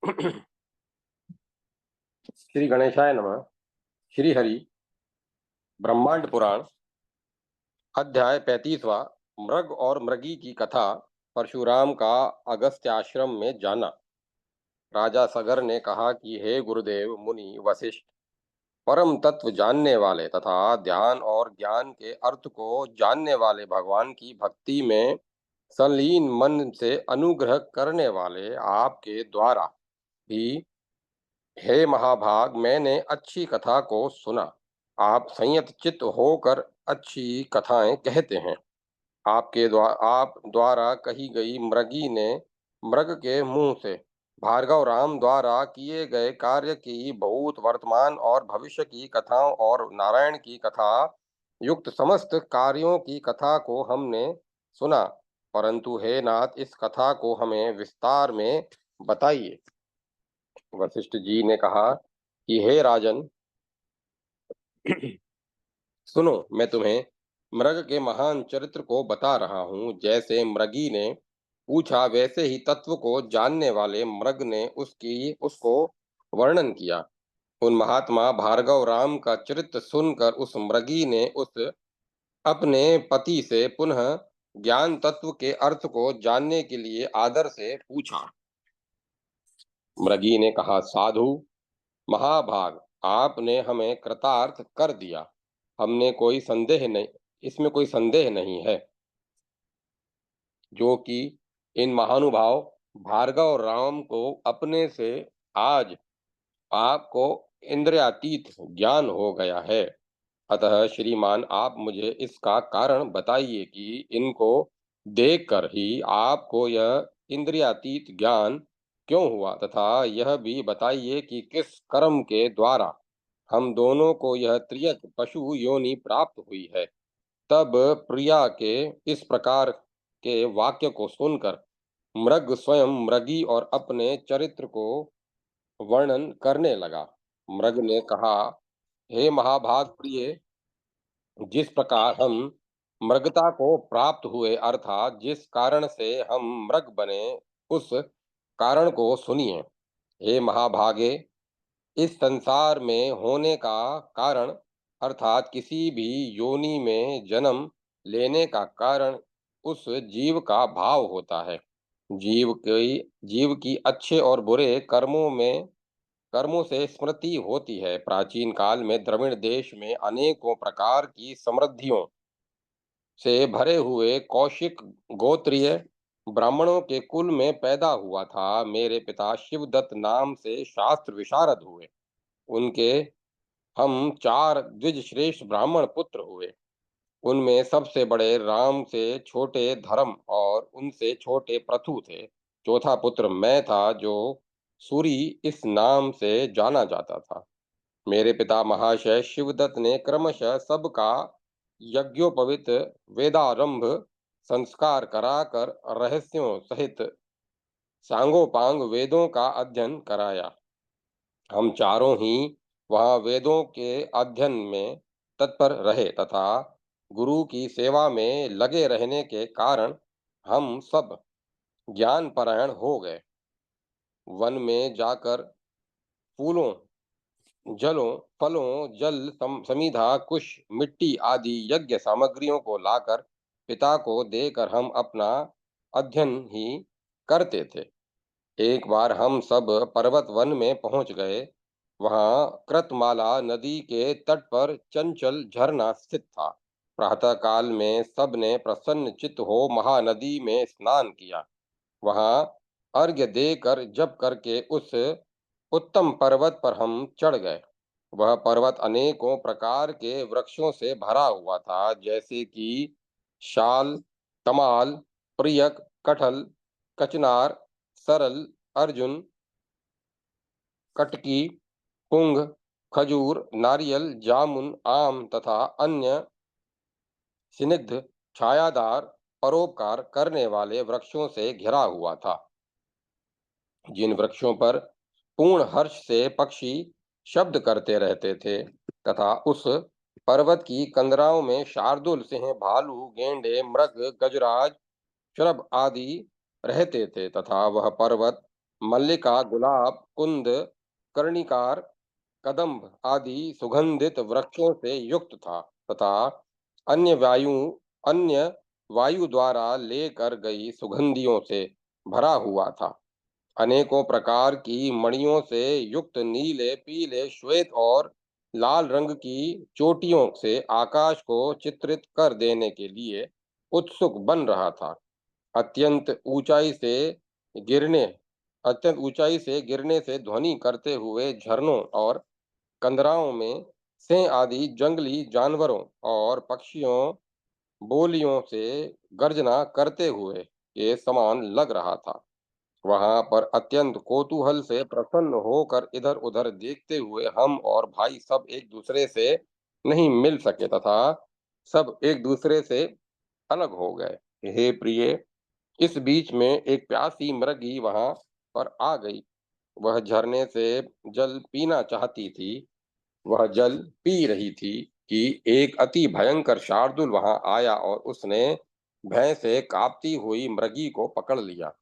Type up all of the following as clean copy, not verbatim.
श्री गणेशाय नमः। श्री हरि ब्रह्मांड पुराण अध्याय 35वां। मृग और मृगी की कथा। परशुराम का अगस्त्याश्रम में जाना। राजा सगर ने कहा कि हे गुरुदेव मुनि वशिष्ठ, परम तत्व जानने वाले तथा ध्यान और ज्ञान के अर्थ को जानने वाले भगवान की भक्ति में संलीन मन से अनुग्रह करने वाले आपके द्वारा भी, हे महाभाग, मैंने अच्छी कथा को सुना। आप संयत चित्त होकर अच्छी कथाएं कहते हैं। आप द्वारा कही गई मृगी ने मृग के मुंह से भार्गव राम द्वारा किए गए कार्य की भूत वर्तमान और भविष्य की कथाओं और नारायण की कथा युक्त समस्त कार्यों की कथा को हमने सुना। परंतु हे नाथ, इस कथा को हमें विस्तार में बताइए। वशिष्ठ जी ने कहा कि हे राजन, सुनो, मैं तुम्हें मृग के महान चरित्र को बता रहा हूँ। जैसे मृगी ने पूछा वैसे ही तत्व को जानने वाले मृग ने उसको वर्णन किया। उन महात्मा भार्गव राम का चरित्र सुनकर उस मृगी ने उस अपने पति से पुनः ज्ञान तत्व के अर्थ को जानने के लिए आदर से पूछा। मृगी ने कहा, साधु महाभाग, आपने हमें कृतार्थ कर दिया। हमने कोई संदेह नहीं इसमें कोई संदेह नहीं है जो कि इन महानुभाव भार्गव राम को अपने से आज आपको इंद्रियातीत ज्ञान हो गया है। अतः श्रीमान, आप मुझे इसका कारण बताइए कि इनको देखकर ही आपको यह इंद्रियातीत ज्ञान क्यों हुआ, तथा यह भी बताइए कि किस कर्म के द्वारा हम दोनों को यह त्रियक पशु योनि प्राप्त हुई है। तब प्रिया के इस प्रकार के वाक्य को सुनकर मृग स्वयं मृगी और अपने चरित्र को वर्णन करने लगा। मृग ने कहा, हे महाभाग प्रिय, जिस प्रकार हम मृगता को प्राप्त हुए, अर्थात जिस कारण से हम मृग बने, उस कारण को सुनिए। हे महाभागे, इस संसार में होने का कारण, अर्थात किसी भी योनि में जन्म लेने का कारण उस जीव का भाव होता है। जीव की अच्छे और बुरे कर्मों से स्मृति होती है। प्राचीन काल में द्रविड़ देश में अनेकों प्रकार की समृद्धियों से भरे हुए कौशिक गोत्रीय ब्राह्मणों के कुल में पैदा हुआ था। मेरे पिता शिवदत्त नाम से शास्त्र विशारद हुए। उनके हम 4 द्विज श्रेष्ठ ब्राह्मण पुत्र हुए। उनमें सबसे बड़े राम से छोटे धर्म और उनसे छोटे पृथु थे। चौथा पुत्र मैं था, जो सूरी इस नाम से जाना जाता था। मेरे पिता महाशय शिवदत्त ने क्रमशः सबका यज्ञोपवीत वेदारंभ संस्कार कराकर रहस्यों सहित सांगोपांग वेदों का अध्ययन कराया। हम चारों ही वहाँ वेदों के अध्ययन में तत्पर रहे तथा गुरु की सेवा में लगे रहने के कारण हम सब ज्ञान परायण हो गए। वन में जाकर फूलों, जलों, फलों, समीधा, कुश, मिट्टी आदि यज्ञ सामग्रियों को लाकर पिता को देकर हम अपना अध्ययन ही करते थे। एक बार हम सब पर्वत वन में पहुंच गए। वहां कृतमाला नदी के तट पर चंचल झरना स्थित था। प्रातः काल में सबने प्रसन्न चित्त हो महानदी में स्नान किया। वहां अर्घ्य देकर जप करके उस उत्तम पर्वत पर हम चढ़ गए। वह पर्वत अनेकों प्रकार के वृक्षों से भरा हुआ था, जैसे कि शाल, तमाल, प्रियक, कटहल, कचनार, सरल, अर्जुन, कटकी, पुंग, खजूर, नारियल, जामुन, आम तथा अन्य स्निग्ध, छायादार, परोपकार करने वाले वृक्षों से घिरा हुआ था। जिन वृक्षों पर पूर्ण हर्ष से पक्षी शब्द करते रहते थे तथा उस पर्वत की कंदराओं में शार्दुल, सिंह, भालू, गेंडे, मृग, गजराज, शरभ आदि रहते थे तथा वह पर्वत मल्लिका, गुलाब, कुंद, कर्णिकार, कदम्ब आदि सुगंधित वृक्षों से युक्त था तथा अन्य वायु अन्य वायु द्वारा लेकर गई सुगंधियों से भरा हुआ था। अनेकों प्रकार की मणियों से युक्त नीले, पीले, श्वेत और लाल रंग की चोटियों से आकाश को चित्रित कर देने के लिए उत्सुक बन रहा था। अत्यंत ऊंचाई से गिरने अत्यंत ऊंचाई से गिरने से ध्वनि करते हुए झरनों और कंदराओं में सिंह आदि जंगली जानवरों और पक्षियों बोलियों से गर्जना करते हुए के समान लग रहा था। वहां पर अत्यंत कौतूहल से प्रसन्न होकर इधर उधर देखते हुए हम और भाई सब एक दूसरे से नहीं मिल सके तथा सब एक दूसरे से अलग हो गए। हे प्रिय, इस बीच में एक प्यासी मृगी वहां पर आ गई। वह झरने से जल पीना चाहती थी। वह जल पी रही थी कि एक अति भयंकर शार्दूल वहां आया और उसने भय से कांपती हुई मृगी को पकड़ लिया।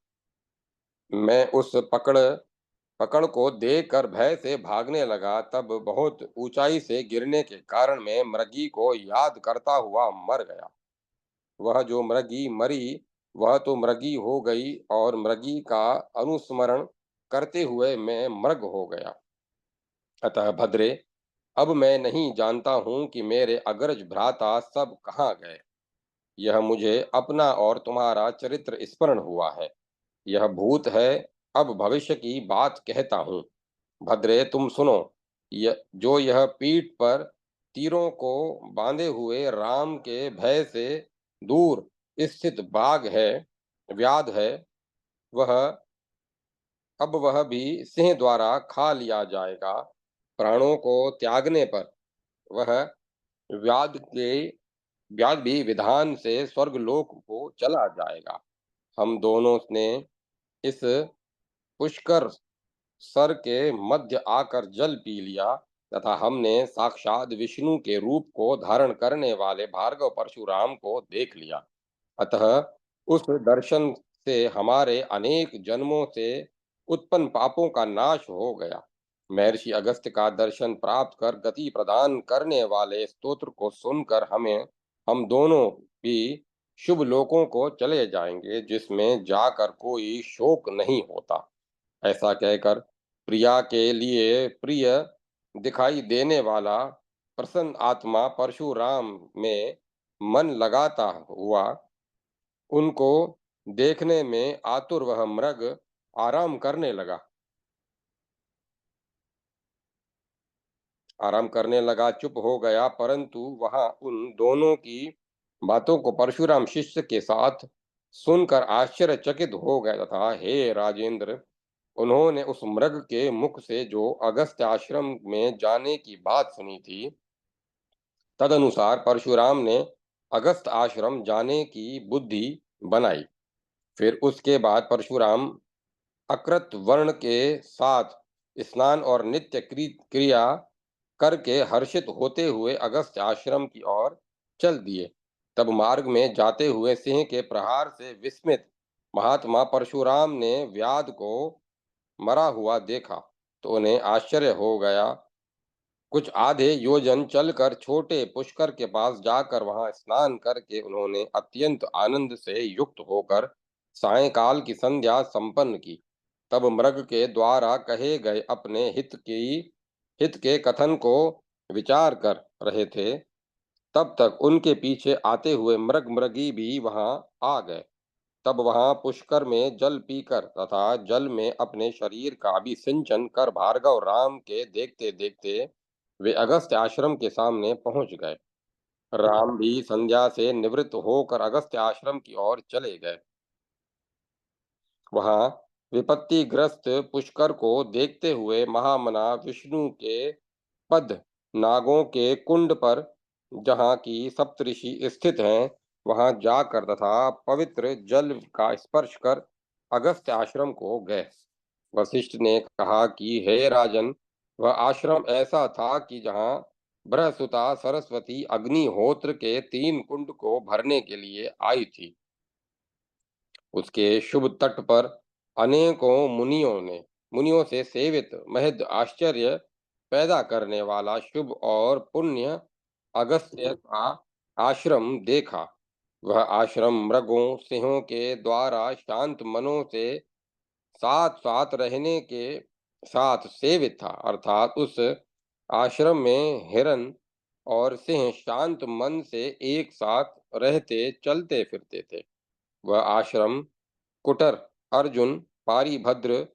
मैं उस पकड़ को देखकर भय से भागने लगा। तब बहुत ऊंचाई से गिरने के कारण मैं मृगी को याद करता हुआ मर गया। वह जो मृगी मरी, वह तो मृगी हो गई और मृगी का अनुस्मरण करते हुए मैं मृग हो गया। अतः भद्रे, अब मैं नहीं जानता हूँ कि मेरे अग्रज भ्राता सब कहाँ गए। यह मुझे अपना और तुम्हारा चरित्र स्मरण हुआ है। यह भूत है, अब भविष्य की बात कहता हूँ। भद्रे, तुम सुनो। यह पीठ पर तीरों को बांधे हुए राम के भय से दूर स्थित बाघ है, व्याध है। वह वह भी सिंह द्वारा खा लिया जाएगा। प्राणों को त्यागने पर वह व्याध के व्याध भी विधान से स्वर्गलोक को चला जाएगा। हम दोनों ने इस पुष्कर सर के मध्य आकर जल पी लिया तथा हमने साक्षात विष्णु के रूप को धारण करने वाले भार्गव परशुराम को देख लिया। अतः उस दर्शन से हमारे अनेक जन्मों से उत्पन्न पापों का नाश हो गया। महर्षि अगस्त्य का दर्शन प्राप्त कर गति प्रदान करने वाले स्तोत्र को सुनकर हम दोनों भी शुभ लोकों को चले जाएंगे, जिसमें जाकर कोई शोक नहीं होता। ऐसा कहकर प्रिया के लिए प्रिय दिखाई देने वाला प्रसन्न आत्मा परशुराम में मन लगाता हुआ उनको देखने में आतुर वह मृग आराम करने लगा, चुप हो गया। परंतु वहां उन दोनों की बातों को परशुराम शिष्य के साथ सुनकर आश्चर्यचकित हो गए तथा हे राजेंद्र, उन्होंने उस मृग के मुख से जो अगस्त्य आश्रम में जाने की बात सुनी थी, तदनुसार परशुराम ने अगस्त आश्रम जाने की बुद्धि बनाई। फिर उसके बाद परशुराम अकृत वर्ण के साथ स्नान और नित्य क्रिया करके हर्षित होते हुए अगस्त आश्रम की ओर चल दिए। तब मार्ग में जाते हुए सिंह के प्रहार से विस्मित महात्मा परशुराम ने व्याध को मरा हुआ देखा तो उन्हें आश्चर्य हो गया। कुछ आधे योजन चलकर छोटे पुष्कर के पास जाकर वहां स्नान करके उन्होंने अत्यंत आनंद से युक्त होकर सायंकाल की संध्या संपन्न की। तब मृग के द्वारा कहे गए अपने हित के कथन को विचार कर रहे थे, तब तक उनके पीछे आते हुए मृगी भी वहां आ गए। तब वहां पुष्कर में जल पीकर तथा जल में अपने शरीर का भी सिंचन कर भार्गव राम के देखते देखते वे अगस्त्य आश्रम के सामने पहुंच गए। राम भी संध्या से निवृत्त होकर अगस्त्य आश्रम की ओर चले गए। वहां विपत्तिग्रस्त पुष्कर को देखते हुए महामना विष्णु के पद नागों के कुंड पर, जहाँ की सप्तऋषि स्थित हैं, वहां जाकर तथा पवित्र जल का स्पर्श कर अगस्त्य आश्रम को गए। वशिष्ठ ने कहा कि हे राजन, वह आश्रम ऐसा था कि जहाँ बृहस्पति सरस्वती अग्निहोत्र के 3 कुंड को भरने के लिए आई थी। उसके शुभ तट पर अनेकों मुनियों से सेवित महद आश्चर्य पैदा करने वाला शुभ और पुण्य अगस्त्य का आश्रम देखा। वह आश्रम मृगों सिंहों के द्वारा शांत मनों से साथ साथ रहने के साथ सेवित था, अर्थात उस आश्रम में हिरन और सिंह शांत मन से एक साथ रहते चलते फिरते थे। वह आश्रम कुटर, अर्जुन, पारिभद्र,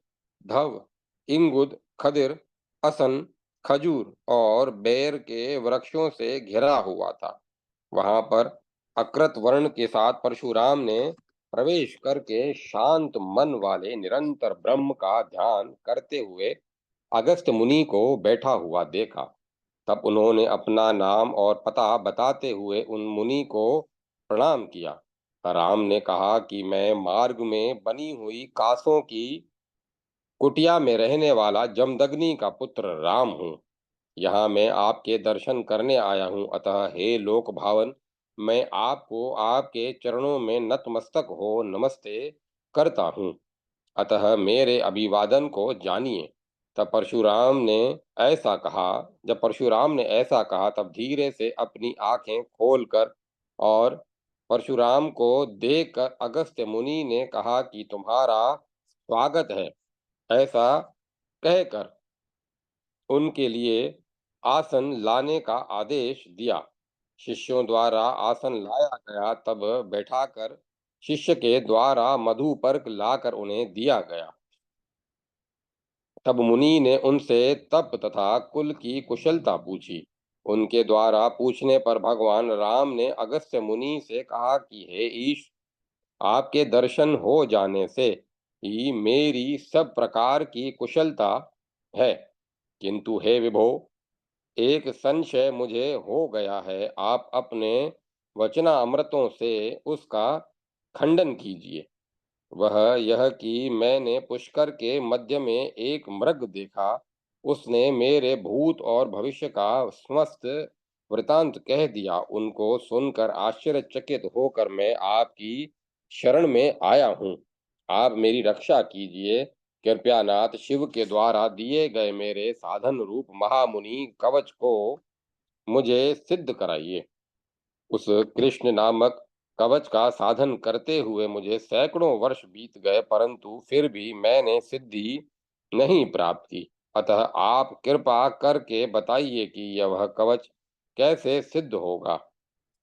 धव, इंगुद, खदिर, असन, खजूर और बेर के वृक्षों से घिरा हुआ था। वहां पर अकृत वर्ण के साथ परशुराम ने प्रवेश करके शांत मन वाले निरंतर ब्रह्म का ध्यान करते हुए अगस्त्य मुनि को बैठा हुआ देखा। तब उन्होंने अपना नाम और पता बताते हुए उन मुनि को प्रणाम किया। राम ने कहा कि मैं मार्ग में बनी हुई कासों की कुटिया में रहने वाला जमदग्नि का पुत्र राम हूँ। यहाँ मैं आपके दर्शन करने आया हूँ, अतः हे लोक भावन, मैं आपको आपके चरणों में नतमस्तक हो नमस्ते करता हूँ। अतः मेरे अभिवादन को जानिए। तब परशुराम ने जब परशुराम ने ऐसा कहा, तब धीरे से अपनी आंखें खोलकर और परशुराम को देखकर अगस्त्य मुनि ने कहा कि तुम्हारा स्वागत है। ऐसा कहकर उनके लिए आसन लाने का आदेश दिया। शिष्यों द्वारा आसन लाया गया, तब बैठाकर शिष्य के द्वारा मधुपर्क लाकर उन्हें दिया गया। तब मुनि ने उनसे तप तथा कुल की कुशलता पूछी। उनके द्वारा पूछने पर भगवान राम ने अगस्त्य मुनि से कहा कि हे ईश, आपके दर्शन हो जाने से ही मेरी सब प्रकार की कुशलता है। किंतु हे विभो, एक संशय मुझे हो गया है, आप अपने वचनामृतों से उसका खंडन कीजिए। वह यह कि मैंने पुष्कर के मध्य में एक मृग देखा। उसने मेरे भूत और भविष्य का समस्त वृतांत कह दिया। उनको सुनकर आश्चर्यचकित होकर मैं आपकी शरण में आया हूँ। आप मेरी रक्षा कीजिए। कृपया नाथ शिव के द्वारा दिए गए मेरे साधन रूप महामुनि कवच को मुझे सिद्ध कराइए। उस कृष्ण नामक कवच का साधन करते हुए मुझे सैकड़ों वर्ष बीत गए, परंतु फिर भी मैंने सिद्धि नहीं प्राप्त की। अतः आप कृपा करके बताइए कि यह वह कवच कैसे सिद्ध होगा।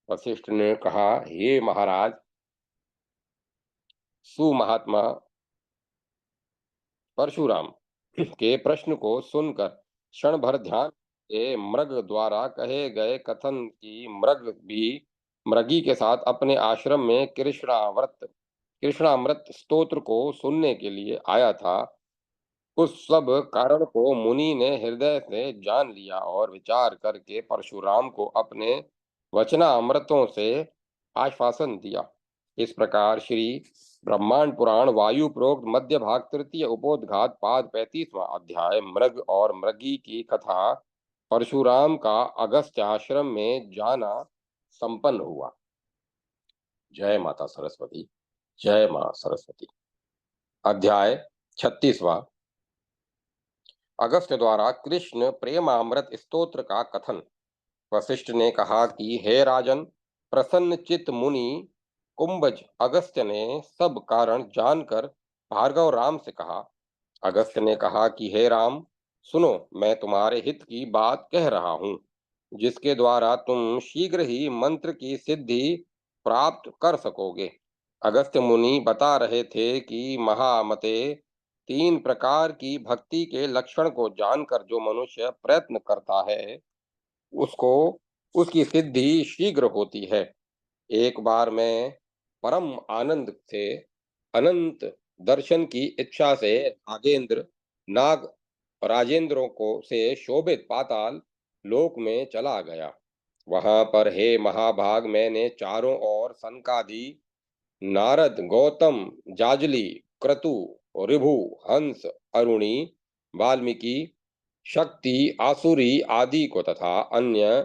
वशिष्ठ ने कहा, हे महाराज, सुमहात्मा परशुराम के प्रश्न को सुनकर क्षण भर ध्यान से मृग द्वारा कहे गए कथन की मृगी के साथ अपने आश्रम में कृष्णामृत स्तोत्र को सुनने के लिए आया था, उस सब कारण को मुनि ने हृदय से जान लिया और विचार करके परशुराम को अपने वचनामृतों से आश्वासन दिया। इस प्रकार श्री ब्रह्मांड पुराण वायु प्रोक्त मध्य भाग तृतीय उपोद्घात पाद 35वां अध्याय मृग और मृगी की कथा परशुराम का अगस्त्य आश्रम में जाना संपन्न हुआ। जय माता सरस्वती। जय मां सरस्वती। अध्याय 36वां अगस्त्य द्वारा कृष्ण प्रेमामृत स्तोत्र का कथन। वशिष्ठ ने कहा कि हे राजन, प्रसन्न चित्त मुनि कुंभज अगस्त्य ने सब कारण जानकर भार्गव राम से कहा। अगस्त्य ने कहा कि हे राम, सुनो, मैं तुम्हारे हित की बात कह रहा हूँ, जिसके द्वारा तुम शीघ्र ही मंत्र की सिद्धि प्राप्त कर सकोगे। अगस्त्य मुनि बता रहे थे कि महामते, 3 प्रकार की भक्ति के लक्षण को जानकर जो मनुष्य प्रयत्न करता है, उसको उसकी सिद्धि शीघ्र होती है। एक बार मैं परम आनंद से अनंत दर्शन की इच्छा से नाग राजेंद्रों को से शोभित पाताल लोक में चला गया। वहां पर हे महाभाग, मैंने चारों ओर सनकादि, नारद, गौतम, जाजली, क्रतु, ऋभु, हंस, अरुणी, वाल्मीकि, शक्ति, आसुरी आदि को तथा अन्य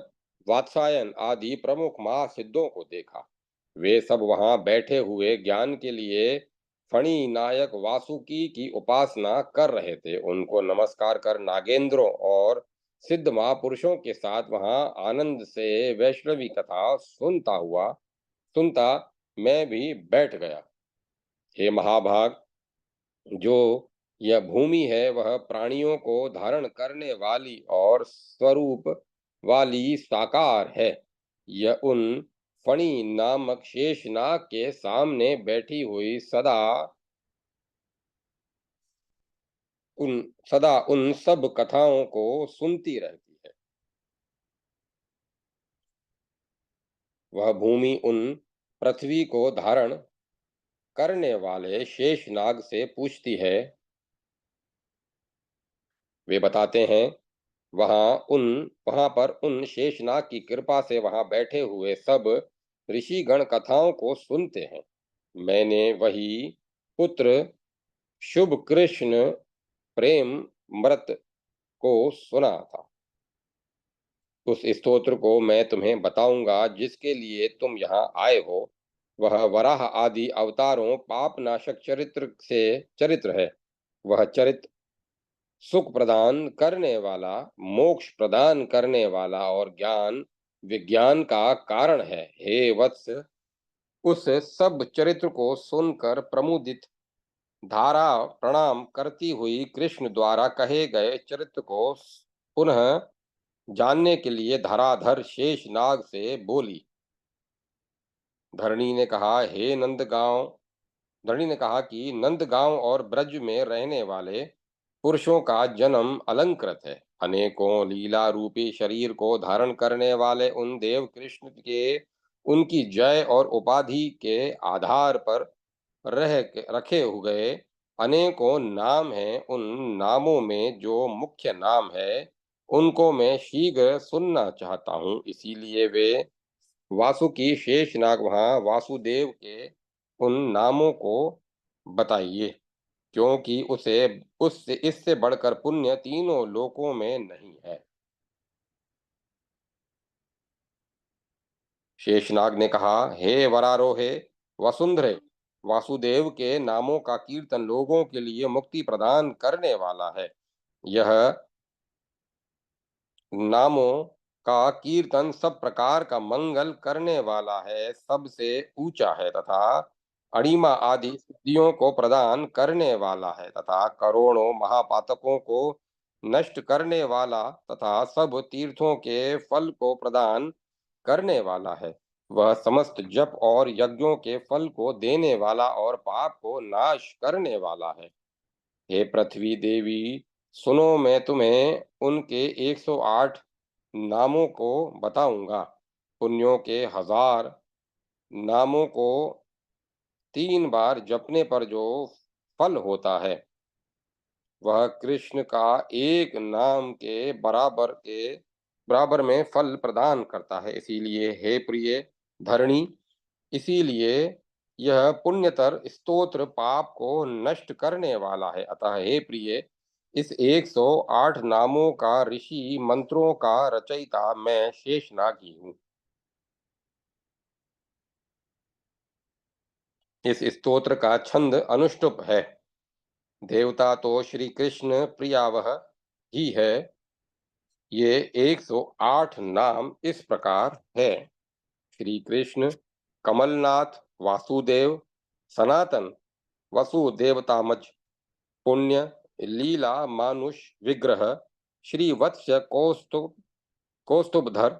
वात्सायन आदि प्रमुख महासिद्धों को देखा। वे सब वहां बैठे हुए ज्ञान के लिए फणी नायक वासुकी की उपासना कर रहे थे। उनको नमस्कार कर नागेंद्रों और सिद्ध महापुरुषों के साथ वहां आनंद से वैष्णवी कथा सुनता मैं भी बैठ गया। हे महाभाग, जो यह भूमि है वह प्राणियों को धारण करने वाली और स्वरूप वाली साकार है। यह उन फणी नामक शेषनाग के सामने बैठी हुई उन सदा उन सब कथाओं को सुनती रहती है। वह भूमि उन पृथ्वी को धारण करने वाले शेषनाग से पूछती है। वे बताते हैं, वहां पर उन शेषनाग की कृपा से वहां बैठे हुए सब ऋषिगण कथाओं को सुनते हैं। मैंने वही पुत्र शुभ कृष्ण प्रेम मृत को सुना था। उस स्तोत्र को मैं तुम्हें बताऊंगा जिसके लिए तुम यहाँ आए हो। वह वराह आदि अवतारों पाप नाशक चरित्र है। वह चरित्र सुख प्रदान करने वाला, मोक्ष प्रदान करने वाला और ज्ञान विज्ञान का कारण है। हे वत्स, उस सब चरित्र को सुनकर प्रमुदित धारा प्रणाम करती हुई कृष्ण द्वारा कहे गए चरित्र को पुनः जानने के लिए धराधर शेषनाग से बोली। धरणी ने कहा, हे नंदगांव धरणी ने कहा कि नंदगांव और ब्रज में रहने वाले पुरुषों का जन्म अलंकृत है। अनेकों लीला रूपी शरीर को धारण करने वाले उन देव कृष्ण के उनकी जय और उपाधि के आधार पर रखे हुए अनेकों नाम हैं। उन नामों में जो मुख्य नाम है उनको मैं शीघ्र सुनना चाहता हूँ। इसीलिए वे वासुकी शेषनाग वहाँ वासुदेव के उन नामों को बताइए, क्योंकि उसे उससे इससे बढ़कर पुण्य तीनों लोकों में नहीं है। शेषनाग ने कहा, हे वरारोहे वसुंधरे, वासुदेव के नामों का कीर्तन लोगों के लिए मुक्ति प्रदान करने वाला है। यह नामों का कीर्तन सब प्रकार का मंगल करने वाला है, सबसे ऊंचा है तथा अणिमा आदि सिद्धियों को प्रदान करने वाला है तथा करोड़ों महापातकों को नष्ट करने वाला तथा सब तीर्थों के फल को प्रदान करने वाला है। वह समस्त जप और यज्ञों के फल को देने वाला और पाप को नाश करने वाला है। हे पृथ्वी देवी, सुनो, मैं तुम्हें उनके 108 नामों को बताऊंगा। पुण्यों के 1000 नामों को 3 बार जपने पर जो फल होता है वह कृष्ण का एक नाम के बराबर में फल प्रदान करता है। इसीलिए हे प्रिय धरणी, इसीलिए यह पुण्यतर स्तोत्र पाप को नष्ट करने वाला है। अतः हे प्रिय, इस 108 नामों का ऋषि मंत्रों का रचयिता मैं शेषनाग ही हूँ। इस स्तोत्र का छंद अनुष्टुप है। देवता तो श्री कृष्ण प्रियावह ही है। ये 108 नाम इस प्रकार है। श्री कृष्ण, कमलनाथ, वासुदेव, सनातन, वसुदेवतामज, पुण्य, लीला मानुष विग्रह, श्री वत्स कौस्तुभधर,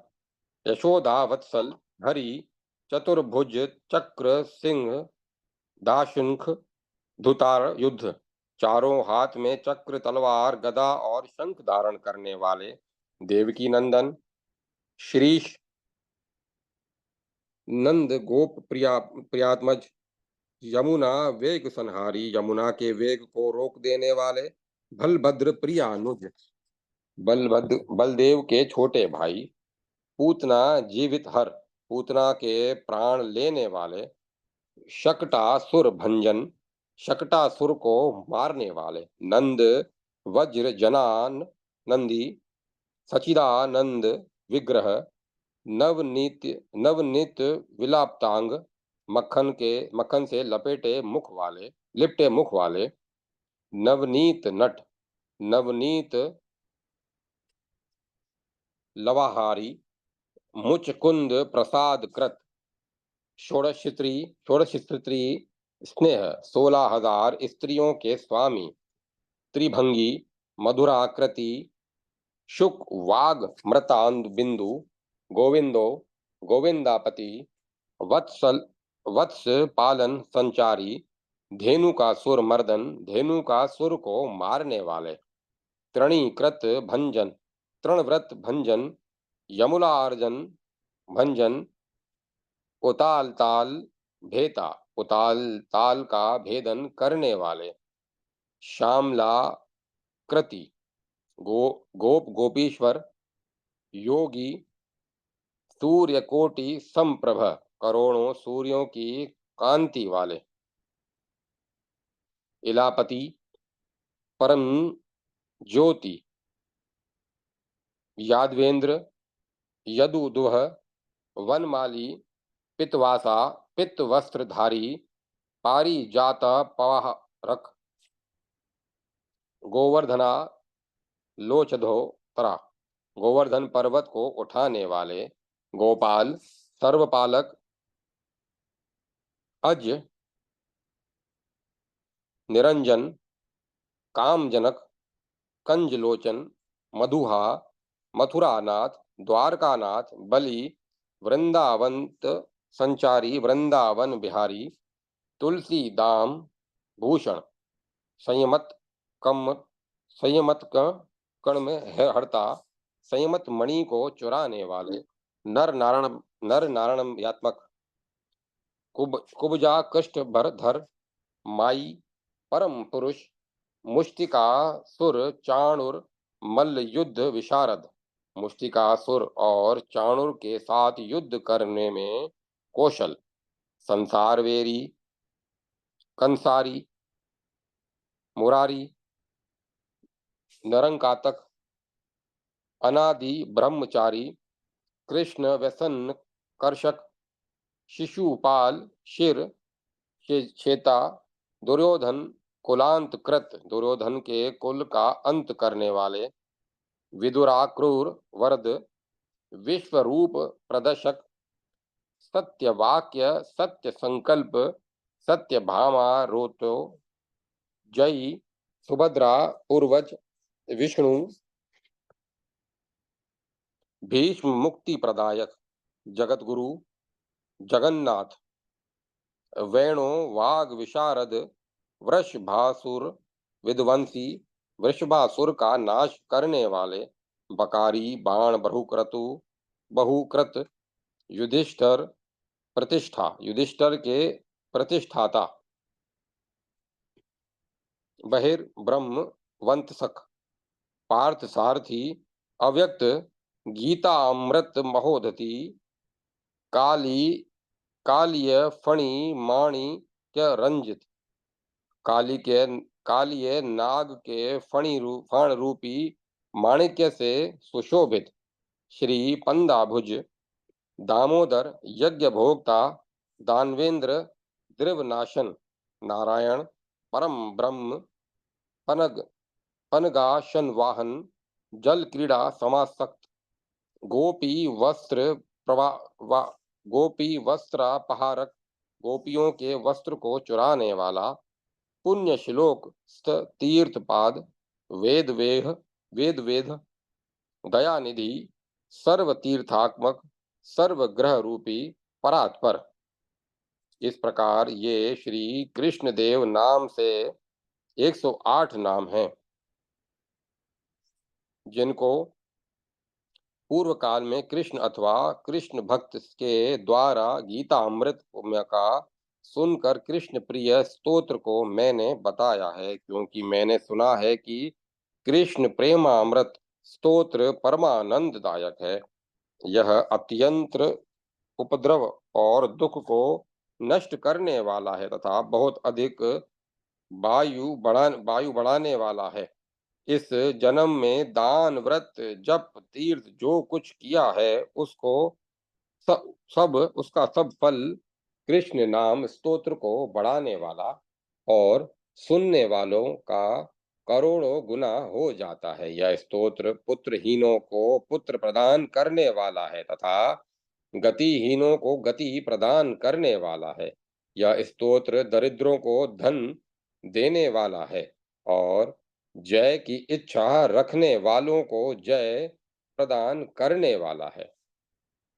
यशोदा वत्सल, हरि, चतुर्भुज, चक्र सिंह, दाशुंख, धुतार युद्ध, चारों हाथ में चक्र तलवार गदा और शंख धारण करने वाले, देवकी नंदन, श्रीश, नंद गोप प्रियात्मज, यमुना वेग संहारी, यमुना के वेग को रोक देने वाले, बलभद्र प्रियानुज, बलदेव के छोटे भाई, पूतना जीवित हर, पूतना के प्राण लेने वाले, शकटासुर भंजन, शकटासुर को मारने वाले, नंद वज्र जनान नंदी, सचिदानंद विग्रह, नवनीत विलापतांग, मक्खन से लपेटे मुख वाले, लिपटे मुख वाले, नवनीत नट, नवनीत लवाहारी, मुचकुंद प्रसाद कृत, षोड़श स्त्री स्नेह, 16,000 स्त्रियों के स्वामी, त्रिभंगी, मधुराकृति, शुक वाग मृतांद बिंदु, गोविंदो, गोविंदापति, वत्सल, वत्स पालन संचारी, धेनु का सुर मर्दन, धेनु का सुर को मारने वाले, तृणीकृत भंजन, तृणव्रत भंजन, यमुलार्जन भंजन, उताल ताल भेता, उताल ताल का भेदन करने वाले, श्यामला कृति, गोप गोपीश्वर, योगी, सूर्यकोटि समप्रभ, करोड़ों सूर्यों की कांति वाले, इलापति, परम ज्योति, यादवेंद्र, यदुदुह, वनमाली, पितवासा, पित्त वस्त्रधारी, पारिजात पवारक, गोवर्धना लोचधो तरा, गोवर्धन पर्वत को उठाने वाले, गोपाल, सर्वपालक, अज, निरंजन, कामजनक, कंजलोचन, मधुहा, मथुरानाथ, द्वारकानाथ, बलि, वृंदावंत संचारी, वृंदावन बिहारी, तुलसी दाम भूषण, संयमत कम, संयमत कण में है हरता, संयमत मणि को चुराने वाले, नर नारायण यात्मक, कुबजा कष्ट भर धर, माई, परम पुरुष, मुष्टिकासुर, चाणुर, मल्ल युद्ध विशारद, मुष्टिकासुर और चाणुर के साथ युद्ध करने में कौशल, संसारवेरी, कंसारी, मुरारी, नरंकातक, अनादि ब्रह्मचारी, कृष्ण व्यसन कर्षक, शिशुपाल, शिर, चेता, दुर्योधन, कुलांत कृत, दुर्योधन के कुल का अंत करने वाले, विदुरा क्रूर वरद, विश्वरूप प्रदर्शक, सत्य वाक्य, सत्य संकल्प, सत्य भामा रोतो, जयी, सुभद्रा पूर्वज, विष्णु, भीष्म मुक्ति प्रदायक, जगतगुरु, जगन्नाथ, वेणो वाग विशारद, वृषभासुर विध्वंसी, वृषभासुर का नाश करने वाले, बकारी, बाण बहुक्रतु बहुकृत, युधिष्ठर प्रतिष्ठा, युधिष्ठर के प्रतिष्ठाता, बहिर्ब्रह्म वंतसक, पार्थ सारथी, अव्यक्त, गीता अमृत महोदती, काली, कालिय फणी माणिक्य रंजित, काली के कालिय नाग के फण रूपी माणिक्य से सुशोभित, श्री पंदाभुज, दामोदर, यज्ञ भोक्ता, दानवेंद्र, द्रिवनाशन, नारायण, परम ब्रह्म, पनग पनगाशन वाहन, जल क्रीड़ा समासक्त, गोपी वस्त्र प्रवा गोपी वस्त्रापहारक, गोपियों के वस्त्र को चुराने वाला, पुण्य श्लोक तीर्थपाद, वेद वेह वेद वेद, दयानिधि, सर्व तीर्थात्मक, सर्वग्रह रूपी, परात्पर। इस प्रकार ये श्री कृष्ण देव नाम से 108 नाम हैं, जिनको पूर्व काल में कृष्ण अथवा कृष्ण भक्त के द्वारा गीता अमृत का सुनकर कृष्ण प्रिय स्तोत्र को मैंने बताया है, क्योंकि मैंने सुना है कि कृष्ण प्रेमामृत स्तोत्र परमानंददायक है। यह अत्यंत उपद्रव और दुख को नष्ट करने वाला है तथा बहुत अधिक वायु बढ़ाने वाला है। इस जन्म में दान व्रत जप तीर्थ जो कुछ किया है उसको सब उसका सब फल कृष्ण नाम स्तोत्र को बढ़ाने वाला, और सुनने वालों का करोड़ों गुना हो जाता है। यह स्तोत्र पुत्रहीनों को पुत्र प्रदान करने वाला है तथा गतिहीनों को गति प्रदान करने वाला है। यह स्तोत्र दरिद्रों को धन देने वाला है और जय की इच्छा रखने वालों को जय प्रदान करने वाला है।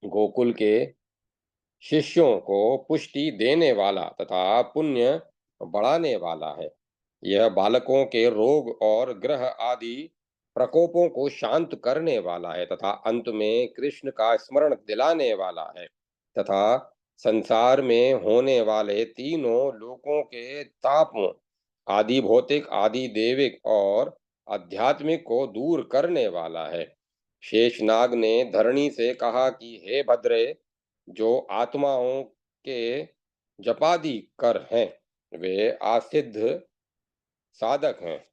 गोकुल के शिष्यों को पुष्टि देने वाला तथा पुण्य बढ़ाने वाला है। यह बालकों के रोग और ग्रह आदि प्रकोपों को शांत करने वाला है तथा अंत में कृष्ण का स्मरण दिलाने वाला है तथा संसार में होने वाले तीनों लोकों के तापों आदि भौतिक आदि देविक और आध्यात्मिक को दूर करने वाला है। शेषनाग ने धरणी से कहा कि हे भद्रे, जो आत्माओं के जपादि कर हैं वे आसिद्ध साधक हैं।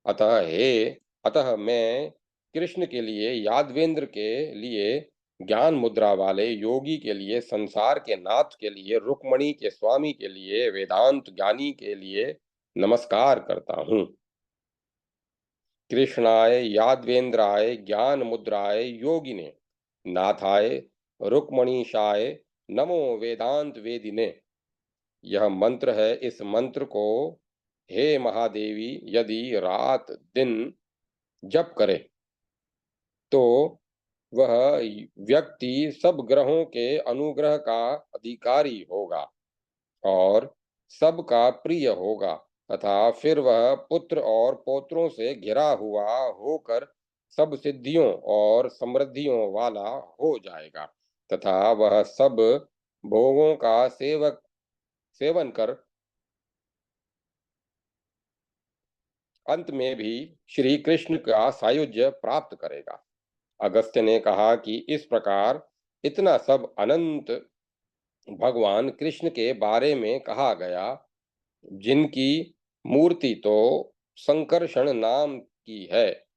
अतः हे अतः मैं कृष्ण के लिए यादवेंद्र के लिए ज्ञान मुद्रा वाले योगी के लिए संसार के नाथ के लिए रुक्मणी के स्वामी के लिए वेदांत ज्ञानी के लिए नमस्कार करता हूँ। कृष्णाय यादवेंद्राय ज्ञान मुद्राय योगिने नाथाय रुक्मणीशाय नमो वेदांत वेदिने। यह मंत्र है। इस मंत्र को हे महादेवी यदि रात दिन जप करे तो वह व्यक्ति सब ग्रहों के अनुग्रह का अधिकारी होगा और सबका प्रिय होगा तथा फिर वह पुत्र और पौत्रों से घिरा हुआ होकर सब सिद्धियों और समृद्धियों वाला हो जाएगा तथा वह सब भोगों का सेवन कर अंत में भी श्री कृष्ण का सायुज्य प्राप्त करेगा। अगस्त्य ने कहा कि इस प्रकार इतना सब अनंत भगवान कृष्ण के बारे में कहा गया, जिनकी मूर्ति तो संकर्षण नाम की है।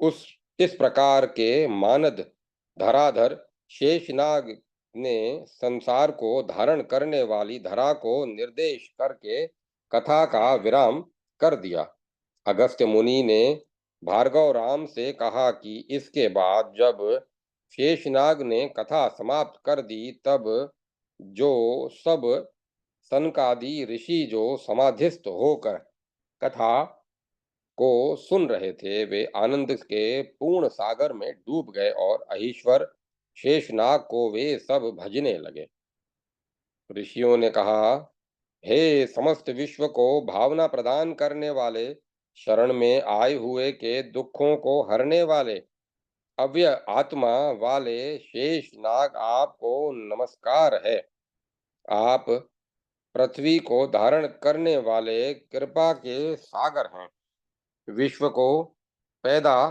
उस इस प्रकार के मानद धराधर शेषनाग ने संसार को धारण करने वाली धरा को निर्देश करके कथा का विराम कर दिया। अगस्त्य मुनि ने भार्गव राम से कहा कि इसके बाद जब शेषनाग ने कथा समाप्त कर दी तब जो सब सनकादि ऋषि जो समाधिस्थ होकर कथा को सुन रहे थे वे आनंद के पूर्ण सागर में डूब गए और अहीश्वर शेषनाग को वे सब भजने लगे। ऋषियों ने कहा, हे समस्त विश्व को भावना प्रदान करने वाले, शरण में आए हुए के दुखों को हरने वाले, अव्यय आत्मा वाले शेष नाग आपको नमस्कार है। आप पृथ्वी को धारण करने वाले कृपा के सागर हैं। विश्व को पैदा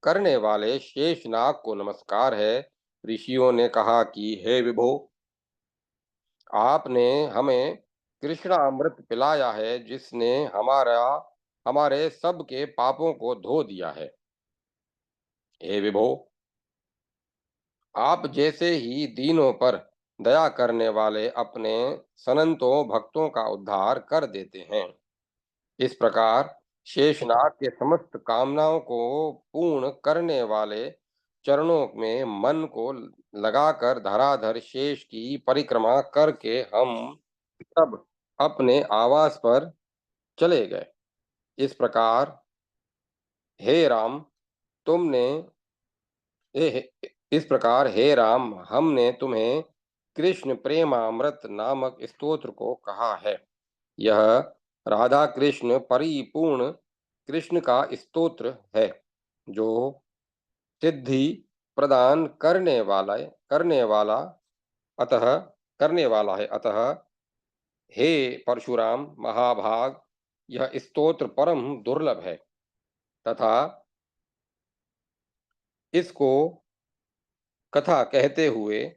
करने वाले शेष नाग को नमस्कार है। ऋषियों ने कहा कि हे विभो, आपने हमें कृष्णामृत पिलाया है जिसने हमारे सब के पापों को धो दिया है। हे विभो, आप जैसे ही दीनों पर दया करने वाले अपने सनंतों भक्तों का उद्धार कर देते हैं। इस प्रकार शेषनाग के समस्त कामनाओं को पूर्ण करने वाले चरणों में मन को लगाकर धराधर शेष की परिक्रमा करके हम सब अपने आवास पर चले गए। इस प्रकार हे राम तुमने इस प्रकार हे राम हमने तुम्हें कृष्ण प्रेमामृत नामक स्तोत्र को कहा है। यह राधा कृष्ण परिपूर्ण कृष्ण का स्तोत्र है जो सिद्धि प्रदान अतः करने वाला है। अतः हे परशुराम महाभाग, यह स्तोत्र परम दुर्लभ है तथा इसको कथा कहते हुए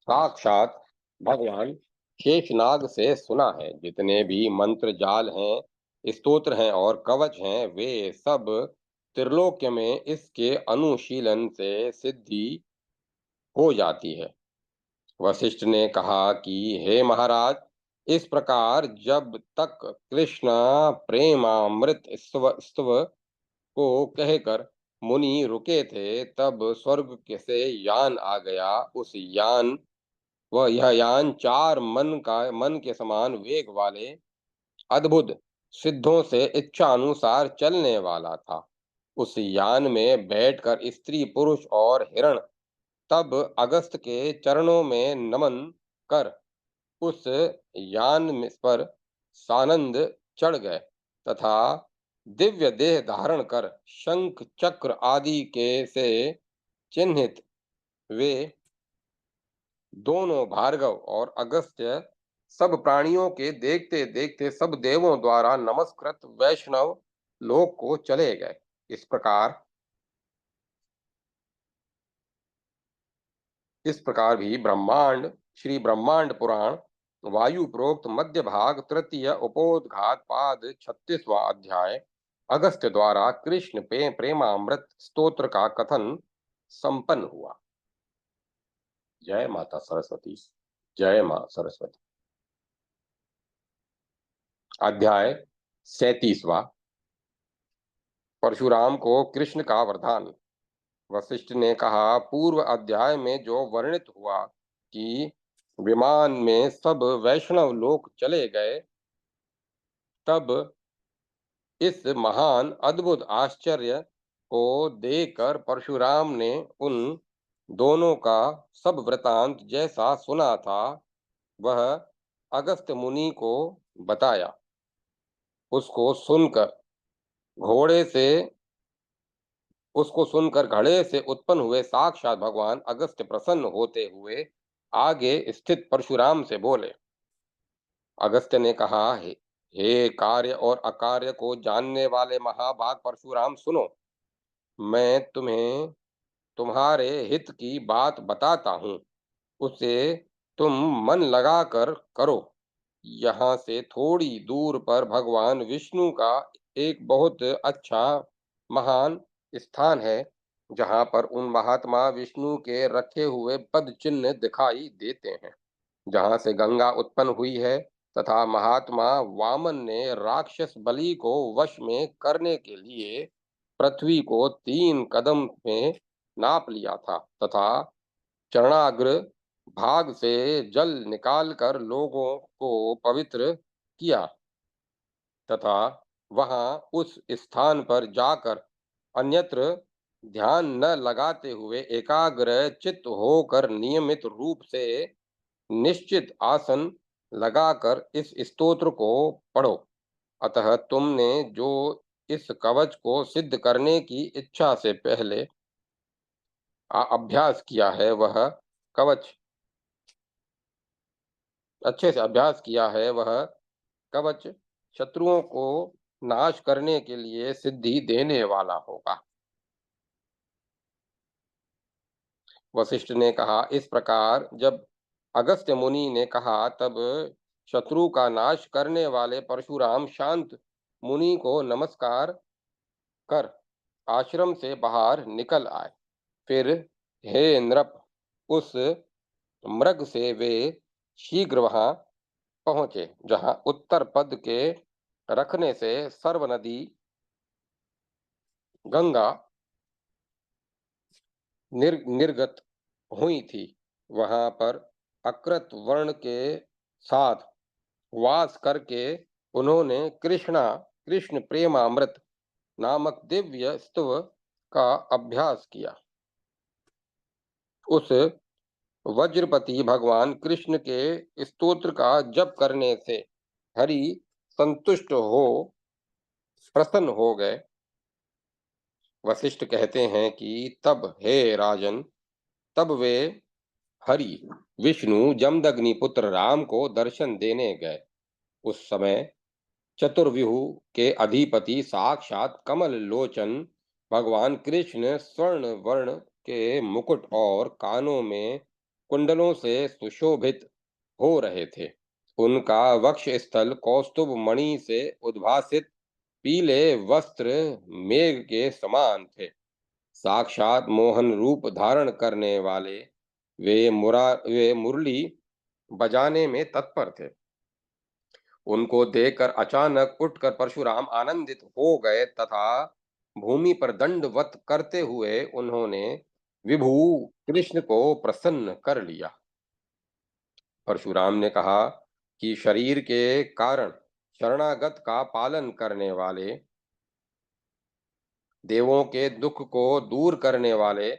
साक्षात भगवान शेषनाग से सुना है। जितने भी मंत्र जाल हैं, स्तोत्र हैं और कवच हैं, वे सब त्रिलोक्य में इसके अनुशीलन से सिद्धि हो जाती है। वशिष्ठ ने कहा कि हे महाराज, इस प्रकार जब तक कृष्ण प्रेमामृत स्तव स्तव को कहकर मुनि रुके थे, तब स्वर्ग के से यान आ गया। उस यान वह यह यान चार मन के समान वेग वाले अद्भुत सिद्धों से इच्छा अनुसार चलने वाला था। उस यान में बैठकर स्त्री पुरुष और हिरण तब अगस्त के चरणों में नमन कर उस यान पर सानंद चढ़ गए तथा दिव्य देह धारण कर शंख चक्र आदि के से चिन्हित वे दोनों भार्गव और अगस्त्य सब प्राणियों के देखते देखते सब देवों द्वारा नमस्कृत वैष्णव लोक को चले गए। इस प्रकार भी ब्रह्मांड श्री ब्रह्मांड पुराण वायु प्रोक्त मध्य भाग तृतीय उपोद्घात पाद 36वां अध्याय अगस्त्य द्वारा कृष्ण प्रेमामृत स्तोत्र का कथन संपन्न हुआ। जय माता सरस्वती। जय मां सरस्वती। अध्याय 37वां परशुराम को कृष्ण का वरदान। वशिष्ठ ने कहा, पूर्व अध्याय में जो वर्णित हुआ कि विमान में सब वैष्णव लोग चले गए, तब इस महान अद्भुत आश्चर्य को देखकर परशुराम ने उन दोनों का सब वृतांत जैसा सुना था वह अगस्त्य मुनि को बताया। उसको सुनकर घोड़े से उसको सुनकर घड़े से उत्पन्न हुए साक्षात भगवान अगस्त्य प्रसन्न होते हुए आगे स्थित परशुराम से बोले। अगस्त्य ने कहा, हे कार्य और अकार्य को जानने वाले महाभाग परशुराम, सुनो। मैं तुम्हें तुम्हारे हित की बात बताता हूँ, उसे तुम मन लगाकर करो। यहाँ से थोड़ी दूर पर भगवान विष्णु का एक बहुत अच्छा महान स्थान है, जहाँ पर उन महात्मा विष्णु के रखे हुए पद चिन्ह दिखाई देते हैं, जहाँ से गंगा उत्पन्न हुई है तथा महात्मा वामन ने राक्षस बलि को वश में करने के लिए पृथ्वी को 3 कदम में नाप लिया था तथा चरणाग्र भाग से जल निकालकर लोगों को पवित्र किया तथा वहां उस स्थान पर जाकर अन्यत्र ध्यान न लगाते हुए एकाग्र चित्त होकर नियमित रूप से निश्चित आसन लगाकर इस स्तोत्र को पढ़ो। अतः तुमने जो इस कवच को सिद्ध करने की इच्छा से पहले अभ्यास किया है, वह कवच अच्छे से अभ्यास किया है, वह कवच शत्रुओं को नाश करने के लिए सिद्धि देने वाला होगा। वशिष्ठ ने कहा, इस प्रकार जब अगस्त्य मुनि ने कहा, तब शत्रु का नाश करने वाले परशुराम शांत मुनि को नमस्कार कर आश्रम से बाहर निकल आए। फिर हे नृप, उस मृग से वे शीघ्र वहां पहुंचे जहां उत्तर पद के रखने से सर्व नदी गंगा निर्गत हुई थी। वहां पर अकृत वर्ण के साथ वास करके उन्होंने कृष्ण प्रेमामृत नामक दिव्य स्तव का अभ्यास किया। उस वज्रपति भगवान कृष्ण के स्तोत्र का जप करने से हरि संतुष्ट हो प्रसन्न हो गए। वशिष्ठ कहते हैं कि तब हे राजन, तब वे हरि विष्णु जमदग्नि पुत्र राम को दर्शन देने गए। उस समय चतुर्व्यूह के अधिपति साक्षात कमल लोचन भगवान कृष्ण स्वर्ण वर्ण के मुकुट और कानों में कुंडलों से सुशोभित हो रहे थे। उनका वक्ष स्थल कौस्तुभ मणि से उद्भासित पीले वस्त्र मेघ के समान थे। साक्षात मोहन रूप धारण करने वाले वे मुरली बजाने में तत्पर थे। उनको देखकर अचानक उठकर परशुराम आनंदित हो गए तथा भूमि पर दंडवत करते हुए उन्होंने विभु कृष्ण को प्रसन्न कर लिया। परशुराम ने कहा कि शरीर के कारण शरणागत का पालन करने वाले, देवों के दुख को दूर करने वाले,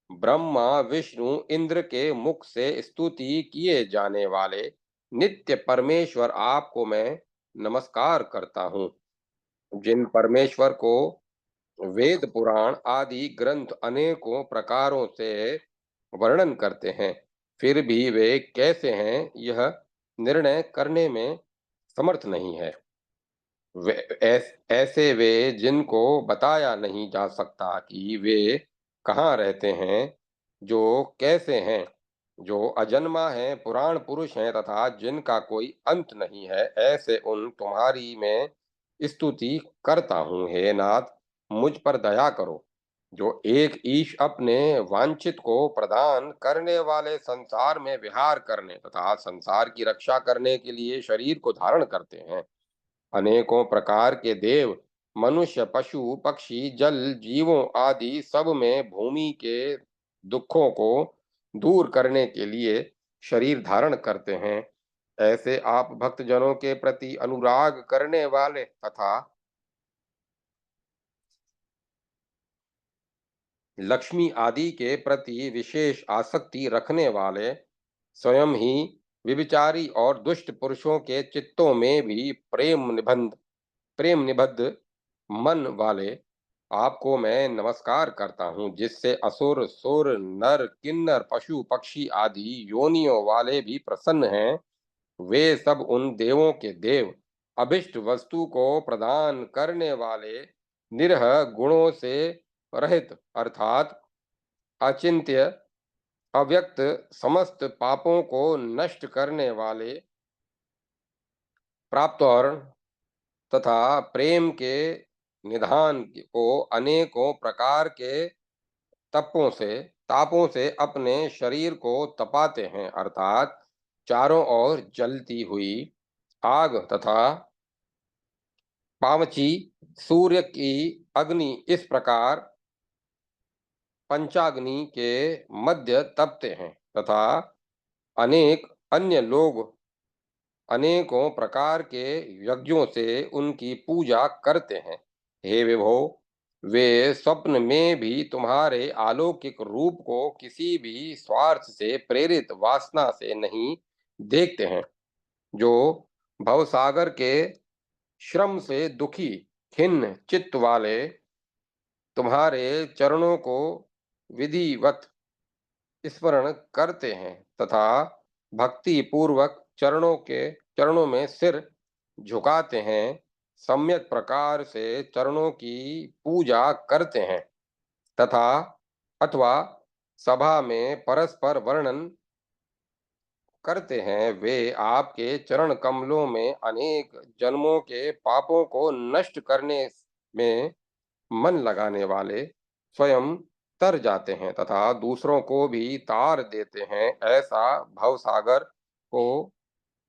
ब्रह्मा विष्णु इंद्र के मुख से स्तुति किए जाने वाले नित्य परमेश्वर आपको मैं नमस्कार करता हूँ। जिन परमेश्वर को वेद पुराण आदि ग्रंथ अनेकों प्रकारों से वर्णन करते हैं, फिर भी वे कैसे हैं यह निर्णय करने में समर्थ नहीं है। ऐसे वे जिनको बताया नहीं जा सकता कि वे कहाँ रहते हैं, जो कैसे हैं, जो अजन्मा है, पुराण पुरुष हैं तथा जिनका कोई अंत नहीं है, ऐसे उन तुम्हारी मैं स्तुति करता हूँ। हे नाथ, मुझ पर दया करो, जो एक ईश अपने वांछित को प्रदान करने वाले संसार में विहार करने तथा संसार की रक्षा करने के लिए शरीर को धारण करते हैं। अनेकों प्रकार के देव, मनुष्य, पशु, पक्षी, जल जीवों आदि सब में भूमि के दुखों को दूर करने के लिए शरीर धारण करते हैं। ऐसे आप भक्तजनों के प्रति अनुराग करने वाले तथा लक्ष्मी आदि के प्रति विशेष आसक्ति रखने वाले, स्वयं ही विभिचारी और दुष्ट पुरुषों के चित्तों में भी प्रेम निबद्ध मन वाले आपको मैं नमस्कार करता हूँ, जिससे असुर, सुर, नर, किन्नर, पशु, पक्षी आदि योनियों वाले भी प्रसन्न हैं। वे सब उन देवों के देव, अभिष्ट वस्तु को प्रदान करने वाले, निरह गुणों से रहित अर्थात अचिंत्य, अव्यक्त, समस्त पापों को नष्ट करने वाले, प्राप्त और तथा प्रेम के निधान को अनेकों प्रकार के तपों से तापों से अपने शरीर को तपाते हैं, अर्थात चारों ओर जलती हुई आग तथा पावची सूर्य की अग्नि इस प्रकार पंचाग्नि के मध्य तपते हैं तथा अनेक अन्य लोग अनेकों प्रकार के यज्ञों से उनकी पूजा करते हैं। हे विभो, वे स्वप्न में भी तुम्हारे अलौकिक रूप को किसी भी स्वार्थ से प्रेरित वासना से नहीं देखते हैं। जो भवसागर के श्रम से दुखी खिन्न चित्त वाले तुम्हारे चरणों को विधिवत स्मरण करते हैं तथा भक्ति पूर्वक चरणों में सिर झुकाते हैं, सम्यक प्रकार से चरणों की पूजा करते हैं तथा अथवा सभा में परस्पर वर्णन करते हैं, वे आपके चरण कमलों में अनेक जन्मों के पापों को नष्ट करने में मन लगाने वाले स्वयं तर जाते हैं तथा दूसरों को भी तार देते हैं। ऐसा भवसागर को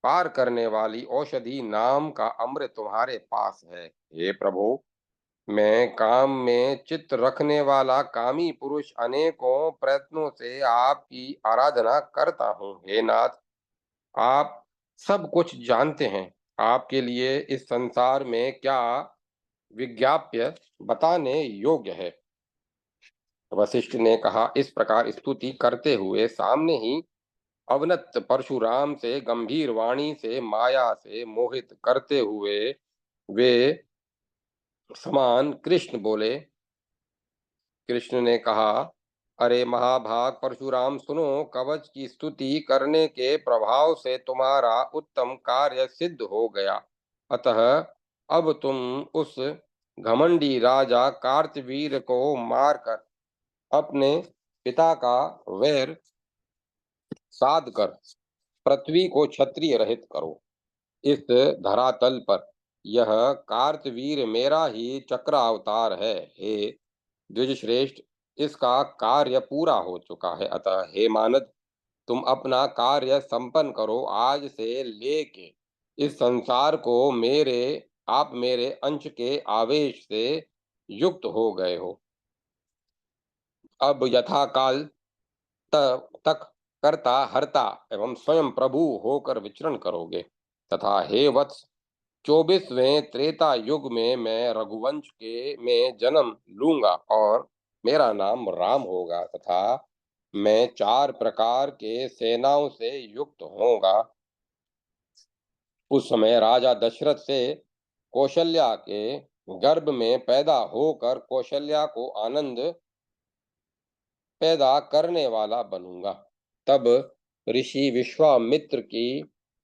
पार करने वाली औषधि नाम का अमृत तुम्हारे पास है। हे प्रभु, मैं काम में चित्त रखने वाला कामी पुरुष अनेकों प्रयत्नों से आपकी आराधना करता हूँ। हे नाथ, आप सब कुछ जानते हैं। आपके लिए इस संसार में क्या विज्ञाप्य बताने योग्य है। वशिष्ठ ने कहा, इस प्रकार स्तुति करते हुए सामने ही अवनत परशुराम से गंभीर वाणी से माया से मोहित करते हुए वे समान कृष्ण बोले। कृष्ण ने कहा, अरे महाभाग परशुराम, सुनो, कवच की स्तुति करने के प्रभाव से तुम्हारा उत्तम कार्य सिद्ध हो गया। अतः अब तुम उस घमंडी राजा कार्तवीर को मारकर अपने पिता का वैर साध कर पृथ्वी को क्षत्रिय रहित करो। इस धरातल पर यह कार्तवीर मेरा ही चक्रावतार है। हे द्विजश्रेष्ठ, इसका कार्य पूरा हो चुका है, अतः हे मानद, तुम अपना कार्य संपन्न करो। आज से लेके इस संसार को आप मेरे अंश के आवेश से युक्त हो गए हो। अब यथाकाल तक कर्ता हर्ता एवं स्वयं प्रभु होकर विचरण करोगे। तथा हे वत्स, 24वें त्रेता युग में मैं रघुवंश के में जन्म लूंगा और मेरा नाम राम होगा, तथा मैं 4 प्रकार के सेनाओं से युक्त होऊंगा। उस समय राजा दशरथ से कौशल्या के गर्भ में पैदा होकर कौशल्या को आनंद पैदा करने वाला बनूंगा। तब ऋषि विश्वामित्र की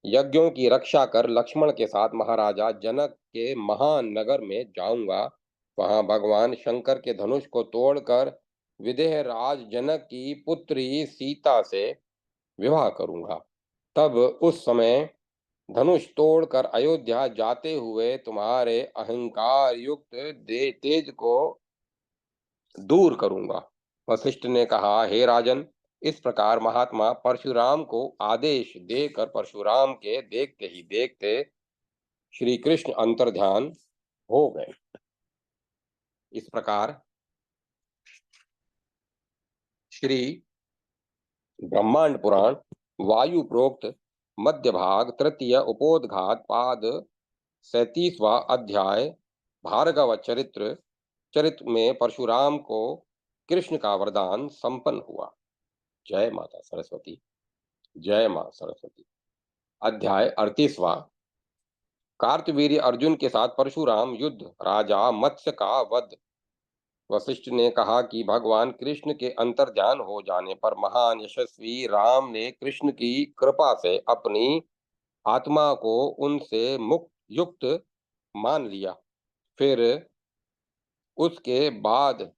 यज्ञों की रक्षा कर लक्ष्मण के साथ महाराजा जनक के महान नगर में जाऊंगा। वहां भगवान शंकर के धनुष को तोड़कर विदेह राज जनक की पुत्री सीता से विवाह करूंगा। तब उस समय धनुष तोड़कर अयोध्या जाते हुए तुम्हारे अहंकार युक्त तेज को दूर करूंगा। वशिष्ठ ने कहा, हे राजन, इस प्रकार महात्मा परशुराम को आदेश देकर परशुराम के देखते ही देखते श्री कृष्ण अंतर्ध्यान हो गए। इस प्रकार श्री ब्रह्मांड पुराण वायु प्रोक्त मध्य भाग तृतीय उपोद्घात पाद 37वां अध्याय भार्गव चरित में परशुराम को कृष्ण का वरदान संपन्न हुआ। जय माता सरस्वती। जय मां सरस्वती। अध्याय 38वां। कार्तवीर्य अर्जुन के साथ परशुराम युद्ध, राजा मत्स्य का वध। वशिष्ठ ने कहा कि भगवान कृष्ण के अंतर्ध्यान हो जाने पर महान यशस्वी राम ने कृष्ण की कृपा से अपनी आत्मा को उनसे मुक्त युक्त मान लिया। फिर उसके बाद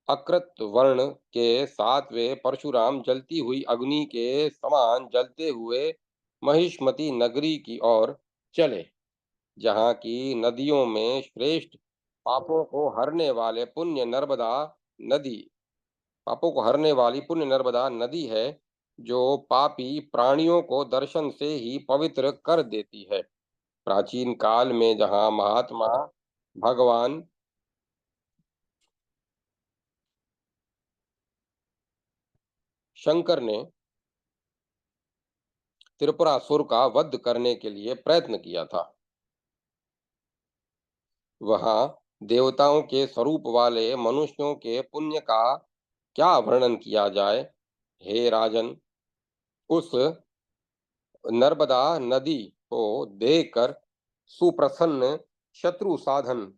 अकृत वर्ण के 7वें परशुराम जलती हुई अग्नि के समान जलते हुए महिष्मती नगरी की ओर चले, जहाँ की नदियों में श्रेष्ठ पापों को हरने वाले पुण्य नर्मदा नदी पापों को हरने वाली पुण्य नर्मदा नदी है, जो पापी प्राणियों को दर्शन से ही पवित्र कर देती है। प्राचीन काल में जहाँ महात्मा भगवान शंकर ने त्रिपुरासुर का वध करने के लिए प्रयत्न किया था, वहां देवताओं के स्वरूप वाले मनुष्यों के पुण्य का क्या वर्णन किया जाए। हे राजन, उस नर्मदा नदी को देखकर सुप्रसन्न शत्रु साधन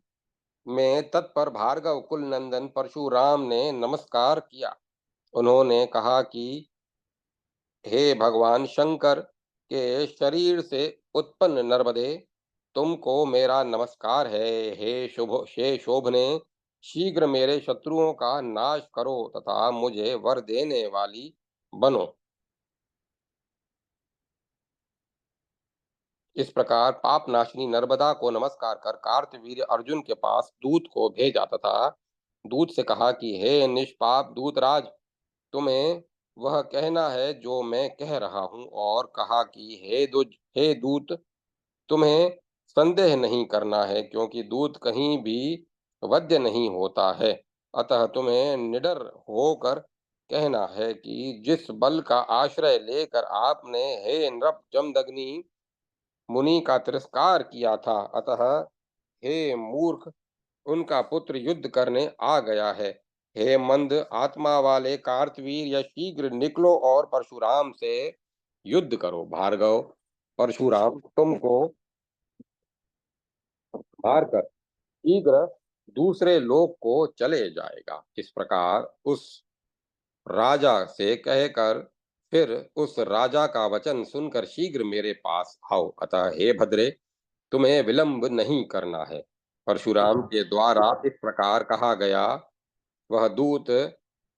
में तत्पर भार्गव कुल नंदन परशुराम ने नमस्कार किया। उन्होंने कहा कि हे भगवान शंकर के शरीर से उत्पन्न नर्मदे, तुमको मेरा नमस्कार है। हे शोभने, शीघ्र मेरे शत्रुओं का नाश करो तथा मुझे वर देने वाली बनो। इस प्रकार पाप नाशिनी नर्मदा को नमस्कार कर कार्तवीर्य अर्जुन के पास दूत को भेजा तथा दूत से कहा कि हे निष्पाप दूतराज, तुम्हें वह कहना है जो मैं कह रहा हूँ। और कहा कि हे दूत, तुम्हें संदेह नहीं करना है, क्योंकि दूत कहीं भी वध्य नहीं होता है। अतः तुम्हें निडर होकर कहना है कि जिस बल का आश्रय लेकर आपने हे नृप जमदग्नि मुनि का तिरस्कार किया था, अतः हे मूर्ख, उनका पुत्र युद्ध करने आ गया है। हे मंद आत्मा वाले कार्तवीर, या शीघ्र निकलो और परशुराम से युद्ध करो। भार्गव, परशुराम तुमको मारकर शीघ्र दूसरे लोक को चले जाएगा। इस प्रकार उस राजा से कहकर फिर उस राजा का वचन सुनकर शीघ्र मेरे पास आओ। अतः हे भद्रे, तुम्हें विलंब नहीं करना है। परशुराम के द्वारा इस प्रकार कहा गया। वह दूत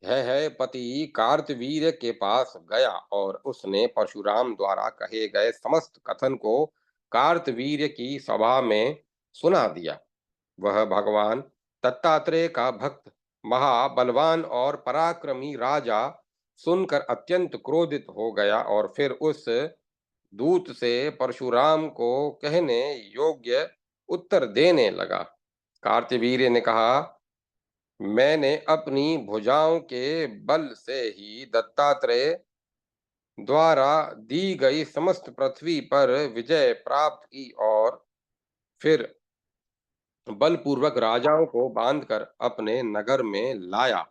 है पति कार्तवीर्य के पास गया और उसने परशुराम द्वारा कहे गए समस्त कथन को कार्तवीर्य की सभा में सुना दिया। वह भगवान दत्तात्रेय का भक्त महाबलवान और पराक्रमी राजा सुनकर अत्यंत क्रोधित हो गया और फिर उस दूत से परशुराम को कहने योग्य उत्तर देने लगा। कार्तवीर्य ने कहा, मैंने अपनी भुजाओं के बल से ही दत्तात्रेय द्वारा दी गई समस्त पृथ्वी पर विजय प्राप्त की और फिर बलपूर्वक राजाओं को बांधकर अपने नगर में लाया।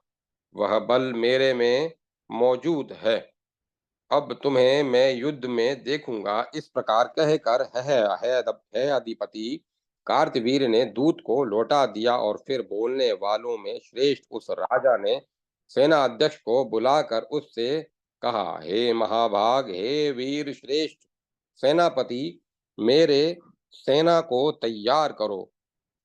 वह बल मेरे में मौजूद है। अब तुम्हें मैं युद्ध में देखूंगा। इस प्रकार कहकर है अधिपति कार्तवीर ने दूत को लौटा दिया और फिर बोलने वालों में श्रेष्ठ उस राजा ने सेना अध्यक्ष को बुलाकर उससे कहा, हे महाभाग, हे वीर श्रेष्ठ सेनापति, मेरे सेना को तैयार करो।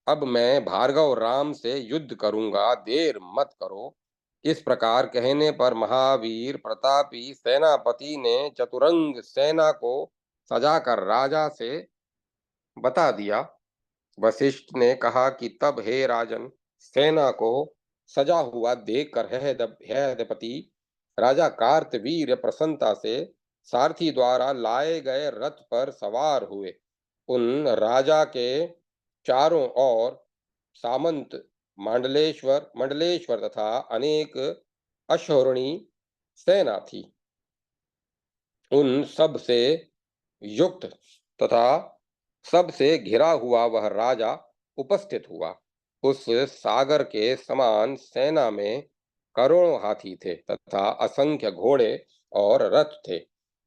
अब मैं भार्गव राम से युद्ध करूंगा, देर मत करो। इस प्रकार कहने पर महावीर प्रतापी सेनापति ने चतुरंग सेना को सजाकर राजा से बता दिया। वशिष्ठ ने कहा कि तब हे राजन, सेना को सजा हुआ देखकर है अधिपति राजा कार्तवीर्य प्रसन्नता से सारथी द्वारा लाए गए रथ पर सवार हुए। उन राजा के चारों ओर सामंत मंडलेश्वर मंडलेश्वर तथा अनेक अश्वरोही सेना थी। उन सब से युक्त तथा सबसे घिरा हुआ वह राजा उपस्थित हुआ। उस सागर के समान सेना में करोड़ों हाथी थे तथा असंख्य घोड़े और रथ थे।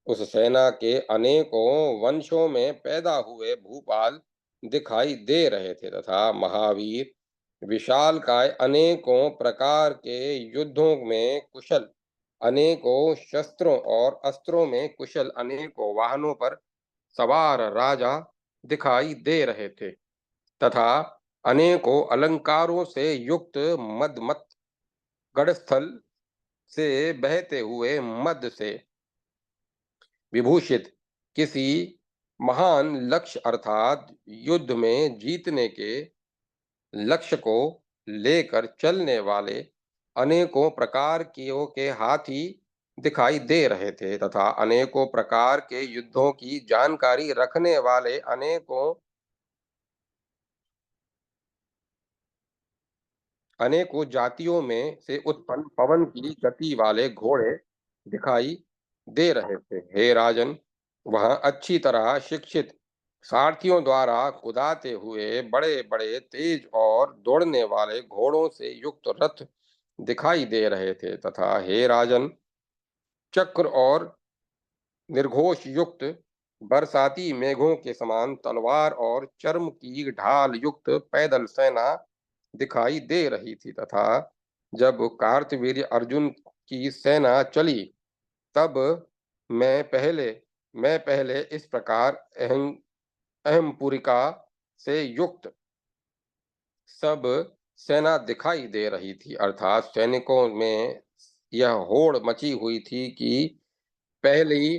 उस सेना के अनेकों वंशों में पैदा हुए भूपाल दिखाई दे रहे थे तथा महावीर विशालकाय अनेकों प्रकार के युद्धों में कुशल, अनेकों शस्त्रों और अस्त्रों में कुशल, अनेकों वाहनों पर सवार राजा दिखाई दे रहे थे तथा अनेकों अलंकारों से युक्त मदमत गढ़स्थल से बहते हुए मद से विभूषित किसी महान लक्ष्य अर्थात युद्ध में जीतने के लक्ष्य को लेकर चलने वाले अनेकों प्रकार के हाथी दिखाई दे रहे थे तथा अनेकों प्रकार के युद्धों की जानकारी रखने वाले अनेकों जातियों में से उत्पन्न पवन की गति वाले घोड़े दिखाई दे रहे थे। हे राजन, वहां अच्छी तरह शिक्षित सारथियों द्वारा कुदाते हुए बड़े बड़े तेज और दौड़ने वाले घोड़ों से युक्त रथ दिखाई दे रहे थे तथा हे राजन, चक्र और निर्घोष युक्त बरसाती मेघों के समान तलवार और चर्म की ढाल युक्त पैदल सेना दिखाई दे रही थी तथा जब कार्तवीर्य अर्जुन की सेना चली तब मैं पहले मैं पहले इस प्रकार अहमपुरिका से युक्त सब सेना दिखाई दे रही थी, अर्थात सैनिकों में यह होड़ मची हुई थी कि पहले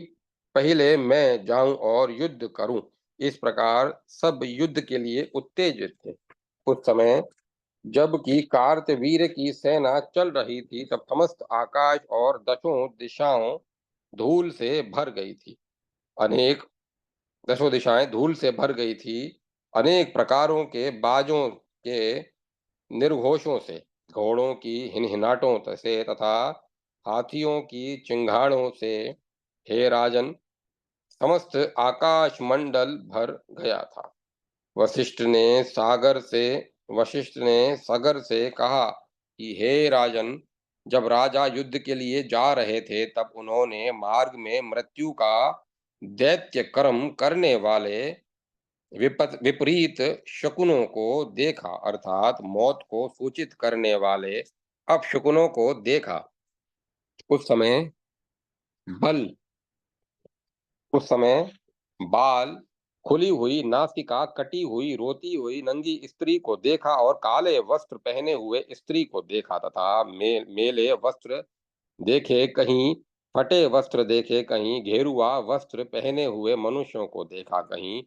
पहले मैं जाऊं और युद्ध करूं। इस प्रकार सब युद्ध के लिए उत्तेजित थे। उस समय जबकि कार्तवीर्य की सेना चल रही थी तब समस्त आकाश और दसों दिशाओं धूल से भर गई थी। अनेक दसों दिशाएं धूल से भर गई थी। अनेक प्रकारों के बाजों के निर्घोषों से, घोड़ों की हिनहिनाटों से तथा हाथियों की चिंगाड़ों से हे राजन, समस्त आकाश मंडल भर गया था। वशिष्ठ ने सागर से वशिष्ठ ने सगर से कहा कि हे राजन, जब राजा युद्ध के लिए जा रहे थे तब उन्होंने मार्ग में मृत्यु का दैत्य कर्म करने वाले विपरीत शकुनों को देखा, अर्थात मौत को सूचित करने वाले अपशकुनों को देखा। उस समय बल उस समय बाल, खुली हुई नासिका, कटी हुई रोती हुई नंगी स्त्री को देखा और काले वस्त्र पहने हुए स्त्री को देखा तथा मेले वस्त्र देखे, कहीं फटे वस्त्र देखे, कहीं घेरुआ वस्त्र पहने हुए मनुष्यों को देखा, कहीं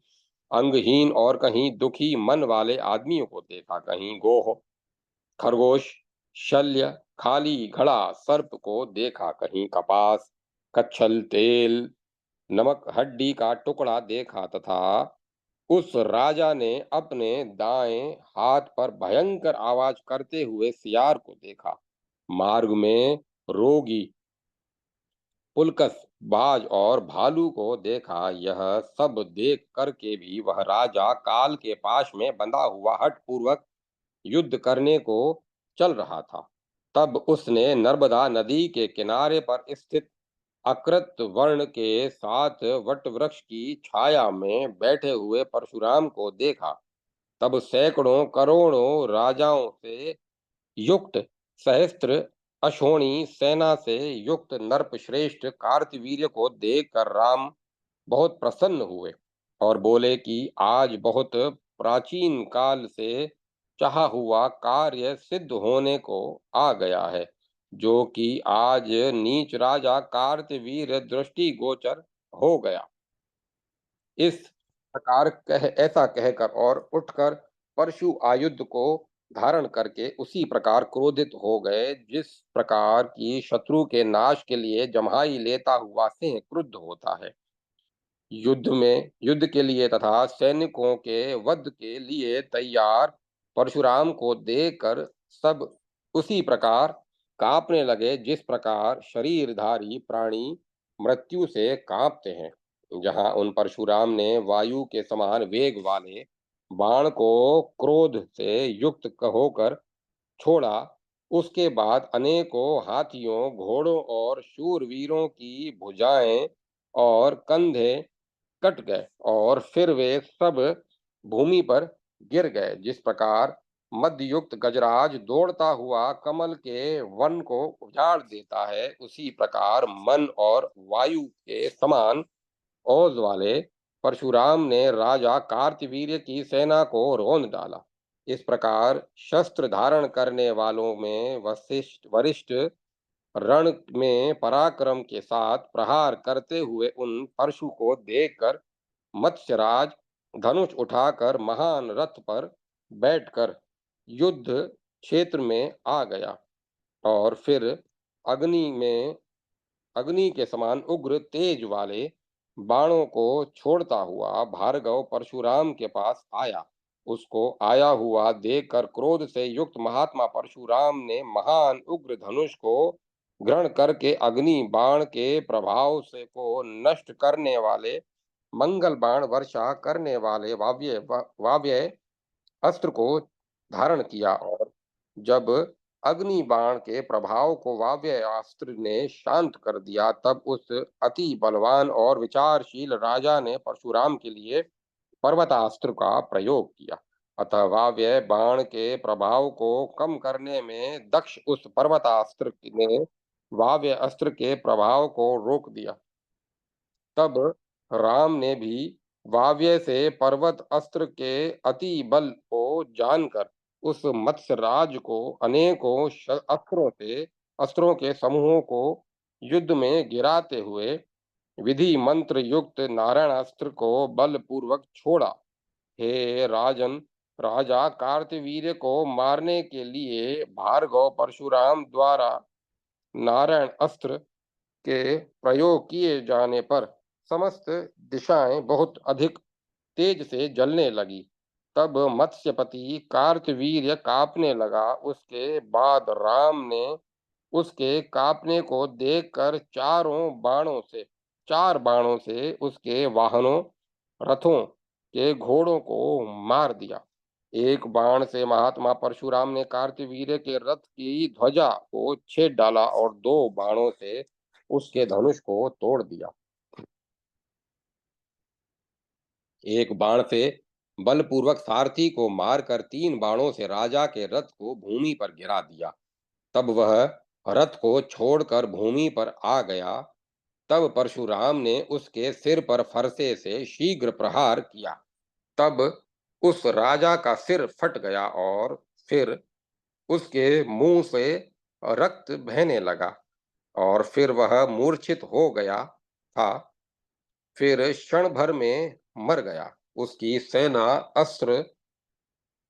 अंगहीन और कहीं दुखी मन वाले आदमियों को देखा, कहीं गोह, खरगोश, शल्य, खाली घड़ा सर्प को देखा, कहीं कपास, कच्छल, तेल नमक हड्डी का टुकड़ा देखा तथा उस राजा ने अपने दाएं हाथ पर भयंकर आवाज करते हुए सियार को देखा। मार्ग में रोगी, पुलकस, बाज और भालू को देखा। यह सब देख करके भी वह राजा काल के पाश में बंधा हुआ हठ पूर्वक युद्ध करने को चल रहा था। तब उसने नर्मदा नदी के किनारे पर स्थित अकृत वर्ण के साथ वट वृक्ष की छाया में बैठे हुए परशुराम को देखा। तब सैकड़ों करोड़ों राजाओं से युक्त सहस्त्र अशोणी सेना से युक्त नरपश्रेष्ठ कार्तवीर्य को देखकर राम बहुत प्रसन्न हुए और बोले कि आज बहुत प्राचीन काल से चाहा हुआ कार्य सिद्ध होने को आ गया है, जो कि आज नीच राजा कार्तवीर्य दृष्टि गोचर हो गया। इस प्रकार ऐसा कहकर और उठकर परशु आयुध को धारण करके उसी प्रकार क्रोधित हो गए, जिस प्रकार की शत्रु के नाश के लिए जम्हाई लेता हुआ सिंह क्रुद्ध होता है। युद्ध के लिए तथा सैनिकों के वध के लिए तैयार परशुराम को देखकर सब उसी प्रकार कांपने लगे, जिस प्रकार शरीरधारी प्राणी मृत्यु से कांपते हैं। जहां उन परशुराम ने वायु के समान वेग वाले बाण को क्रोध से युक्त होकर छोड़ा, उसके बाद अनेकों हाथियों, घोड़ों और शूरवीरों की भुजाएं और कंधे कट गए और फिर वे सब भूमि पर गिर गए। जिस प्रकार मदयुक्त गजराज दौड़ता हुआ कमल के वन को उजाड़ देता है, उसी प्रकार मन और वायु के समान ओज वाले परशुराम ने राजा कार्तवीर्य की सेना को रौंद डाला। इस प्रकार शस्त्र धारण करने वालों में वशिष्ठ वरिष्ठ रण में पराक्रम के साथ प्रहार करते हुए उन परशु को देखकर मत्स्यराज धनुष उठाकर महान रथ पर बैठकर युद्ध क्षेत्र में आ गया और फिर अग्नि में अग्नि के समान उग्र तेज वाले बाणों को छोड़ता हुआ भार्गव परशुराम के पास आया। उसको आया हुआ देखकर क्रोध से युक्त महात्मा परशुराम ने महान उग्र धनुष को ग्रहण करके अग्नि बाण के प्रभाव से को नष्ट करने वाले मंगल बाण वर्षा करने वाले वाव्य अस्त्र को धारण किया और जब अग्नि बाण के प्रभाव को वाव्य अस्त्र ने शांत कर दिया, तब उस अति बलवान और विचारशील राजा ने परशुराम के लिए पर्वतास्त्र का प्रयोग किया। अतः वाव्य बाण के प्रभाव को कम करने में दक्ष उस पर्वतास्त्र ने वाव्य अस्त्र के प्रभाव को रोक दिया। तब राम ने भी वाव्य से पर्वत अस्त्र के अति बल को जानकर उस मत्स्यराज को अनेकों अस्त्रों के समूहों को युद्ध में गिराते हुए विधि मंत्र युक्त नारायणास्त्र को बलपूर्वक छोड़ा। हे राजन, राजा कार्तवीर्य को मारने के लिए भार्गव परशुराम द्वारा नारायण अस्त्र के प्रयोग किए जाने पर समस्त दिशाएं बहुत अधिक तेज से जलने लगी। तब मत्स्यपति कार्तवीर्य कांपने लगा। उसके बाद राम ने उसके कांपने को देखकर चार बाणों से उसके वाहनों, रथों के घोड़ों को मार दिया। एक बाण से महात्मा परशुराम ने कार्तवीर्य के रथ की ध्वजा को छेद डाला और दो बाणों से उसके धनुष को तोड़ दिया। एक बाण से बलपूर्वक सारथी को मारकर तीन बाणों से राजा के रथ को भूमि पर गिरा दिया। तब वह रथ को छोड़कर भूमि पर आ गया। तब परशुराम ने उसके सिर पर फरसे से शीघ्र प्रहार किया। तब उस राजा का सिर फट गया और फिर उसके मुंह से रक्त बहने लगा और फिर वह मूर्छित हो गया था। फिर क्षण भर में मर गया। उसकी सेना अस्त्र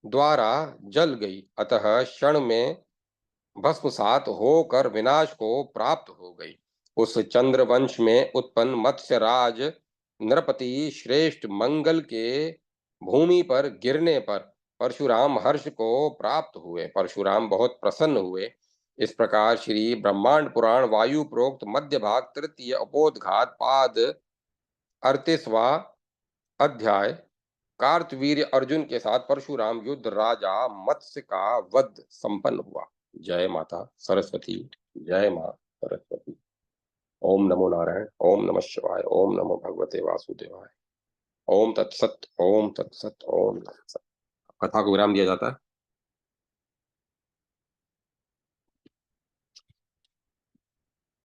द्वारा जल गई, अतः क्षण में भस्मसात होकर विनाश को प्राप्त हो गई। उस चंद्रवंश में उत्पन्न मत्स्यराज नृपति श्रेष्ठ मंगल के भूमि पर गिरने पर परशुराम हर्ष को प्राप्त हुए। परशुराम बहुत प्रसन्न हुए। इस प्रकार श्री ब्रह्मांड पुराण वायु प्रोक्त मध्य भाग तृतीय उपोद्घात पाद 38वां अध्याय कार्तवीर्य अर्जुन के साथ परशुराम युद्ध राजा मत्स्य का वध संपन्न हुआ। जय माता सरस्वती। जय मां सरस्वती। ओम नमो नारायण। ओम नमः शिवाय। ओम नमो भगवते वासुदेवाय। ओम तत्सत। ओम तत्सत। ओम तत्सत। कथा को विराम दिया जाता है।